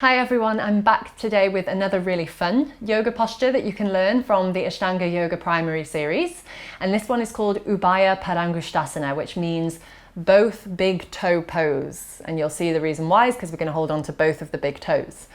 Hi everyone, I'm back today with another really fun yoga posture that you can learn from the Ashtanga Yoga Primary Series. And this one is called Ubhaya Padangusthasana, which means both big toe pose. And you'll see the reason why is because we're going to hold on to both of the big toes.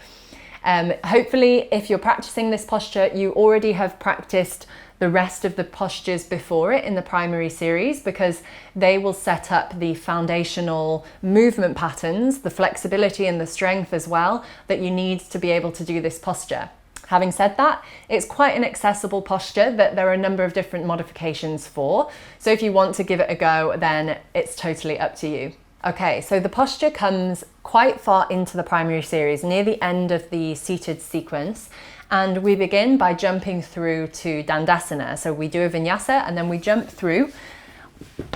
Hopefully, if you're practicing this posture, you already have practiced the rest of the postures before it in the primary series, because they will set up the foundational movement patterns, the flexibility and the strength as well that you need to be able to do this posture. Having said that, it's quite an accessible posture that there are a number of different modifications for. So if you want to give it a go, then it's totally up to you. Okay, so the posture comes quite far into the primary series, near the end of the seated sequence. And we begin by jumping through to dandasana. So we do a vinyasa and then we jump through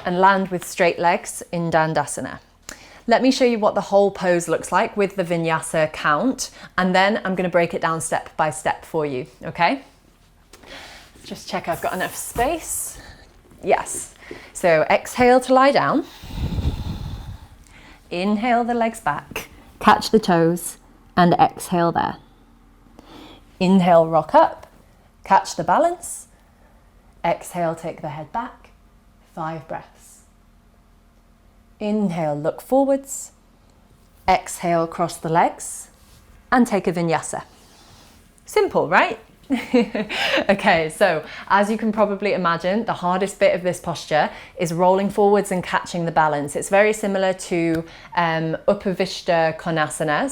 and land with straight legs in dandasana. Let me show you what the whole pose looks like with the vinyasa count, and then I'm going to break it down step by step for you, okay? Just check I've got enough space. Yes. So exhale to lie down. Inhale the legs back, catch the toes, and exhale there. Inhale, rock up, catch the balance. Exhale, take the head back. 5 breaths. Inhale, look forwards. Exhale, cross the legs and take a vinyasa. Simple, right? Okay, so as you can probably imagine, the hardest bit of this posture is rolling forwards and catching the balance. It's very similar to Supta Konasana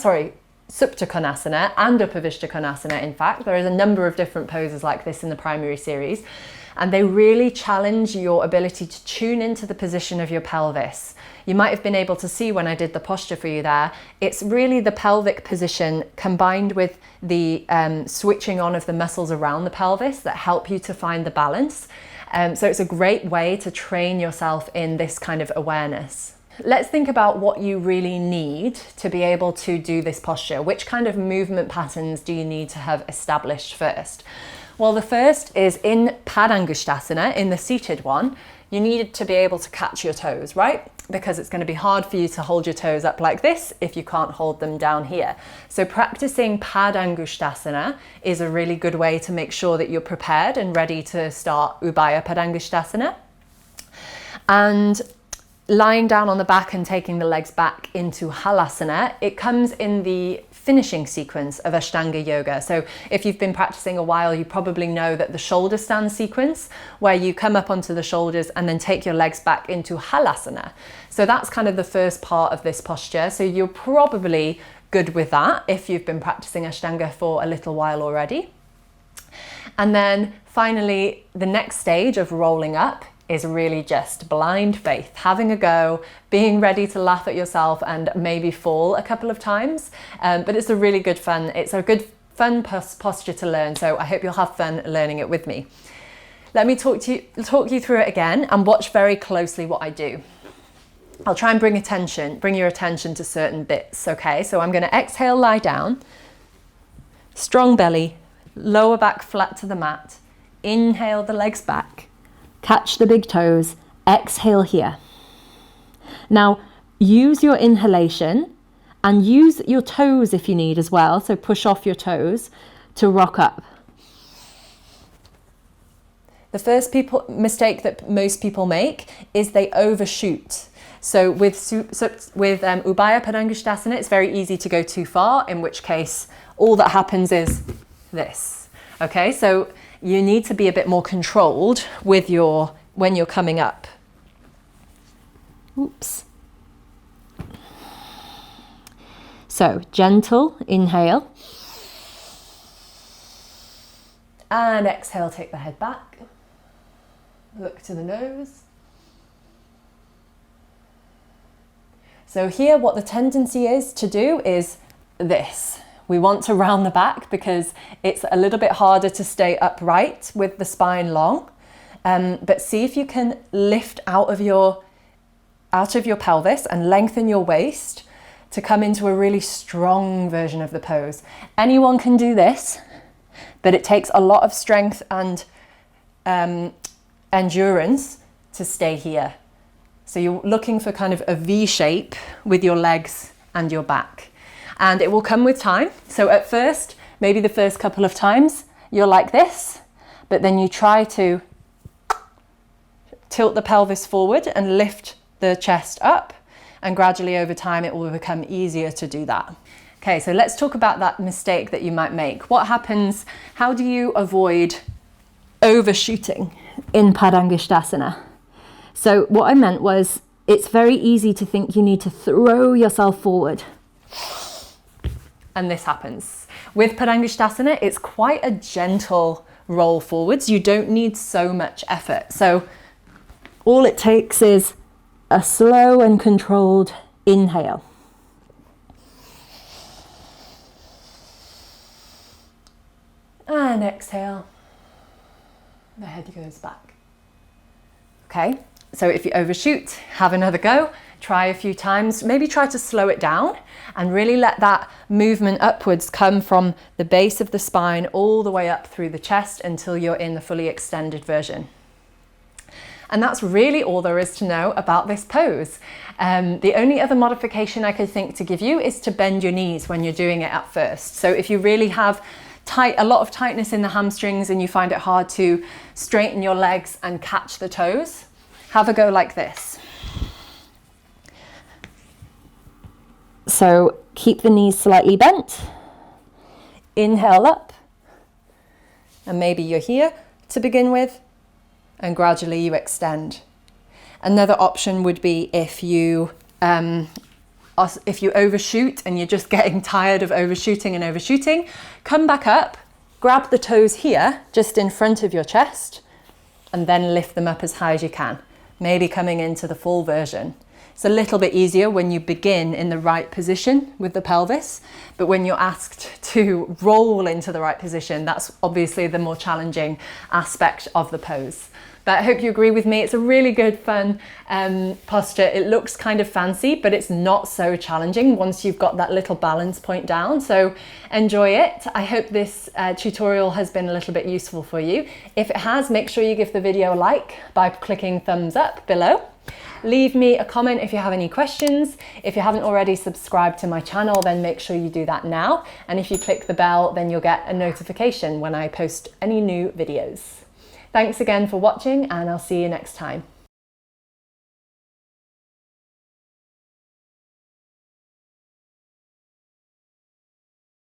and Upavishta Konasana. In fact, there is a number of different poses like this in the primary series, and they really challenge your ability to tune into the position of your pelvis. You might have been able to see when I did the posture for you there, it's really the pelvic position combined with the switching on of the muscles around the pelvis that help you to find the balance. So it's a great way to train yourself in this kind of awareness. Let's think about what you really need to be able to do this posture. Which kind of movement patterns do you need to have established first? Well, the first is in parangishdasana, in the seated one, you need to be able to catch your toes, right? Because it's going to be hard for you to hold your toes up like this if you can't hold them down here. So practicing Padangusthasana is a really good way to make sure that you're prepared and ready to start Ubhaya Padangusthasana. And lying down on the back and taking the legs back into halasana, it comes in the finishing sequence of Ashtanga Yoga. So if you've been practicing a while, you probably know that the shoulder stand sequence, where you come up onto the shoulders and then take your legs back into halasana. So that's kind of the first part of this posture. So you're probably good with that if you've been practicing Ashtanga for a little while already. And then finally, the next stage of rolling up is really just blind faith, having a go, being ready to laugh at yourself and maybe fall a couple of times. But it's a really good fun. It's a good fun posture to learn. So I hope you'll have fun learning it with me. Let me talk you through it again and watch very closely what I do. I'll try and bring your attention to certain bits. Okay, so I'm going to exhale, lie down, strong belly, lower back flat to the mat. Inhale the legs back. Catch the big toes, exhale here. Now, use your inhalation and use your toes if you need as well. So push off your toes to rock up. The first mistake that most people make is they overshoot. So with Ubhaya Padangusthasana, it's very easy to go too far, in which case all that happens is this. Okay, so you need to be a bit more controlled with when you're coming up. Oops. So gentle inhale. And exhale, take the head back. Look to the nose. So here what the tendency is to do is this. We want to round the back because it's a little bit harder to stay upright with the spine long. But see if you can lift out of your pelvis and lengthen your waist to come into a really strong version of the pose. Anyone can do this, but it takes a lot of strength and endurance to stay here. So you're looking for kind of a V shape with your legs and your back. and it will come with time. So at first, maybe the first couple of times, you're like this, but then you try to tilt the pelvis forward and lift the chest up, and gradually over time it will become easier to do that. Okay, so let's talk about that mistake that you might make. What happens, how do you avoid overshooting in parangishdasana? So what I meant was, it's very easy to think you need to throw yourself forward, and this happens. With parangishdasana, it's quite a gentle roll forwards. You don't need so much effort. So all it takes is a slow and controlled inhale. And exhale. The head goes back. Okay, so if you overshoot, have another go. Try a few times. Maybe try to slow it down and really let that movement upwards come from the base of the spine all the way up through the chest until you're in the fully extended version. And that's really all there is to know about this pose. The only other modification I could think to give you is to bend your knees when you're doing it at first. So if you really have a lot of tightness in the hamstrings and you find it hard to straighten your legs and catch the toes, have a go like this. So keep the knees slightly bent, inhale up, and maybe you're here to begin with, and gradually you extend. Another option would be if you overshoot and you're just getting tired of overshooting, come back up, grab the toes here, just in front of your chest, and then lift them up as high as you can, maybe coming into the full version. It's a little bit easier when you begin in the right position with the pelvis, but when you're asked to roll into the right position, that's obviously the more challenging aspect of the pose. But I hope you agree with me. It's a really good, fun posture. It looks kind of fancy, but it's not so challenging once you've got that little balance point down. So enjoy it. I hope this tutorial has been a little bit useful for you. If it has, make sure you give the video a like by clicking thumbs up below. Leave me a comment if you have any questions. If you haven't already subscribed to my channel, then make sure you do that now. And if you click the bell, then you'll get a notification when I post any new videos. Thanks again for watching, and I'll see you next time.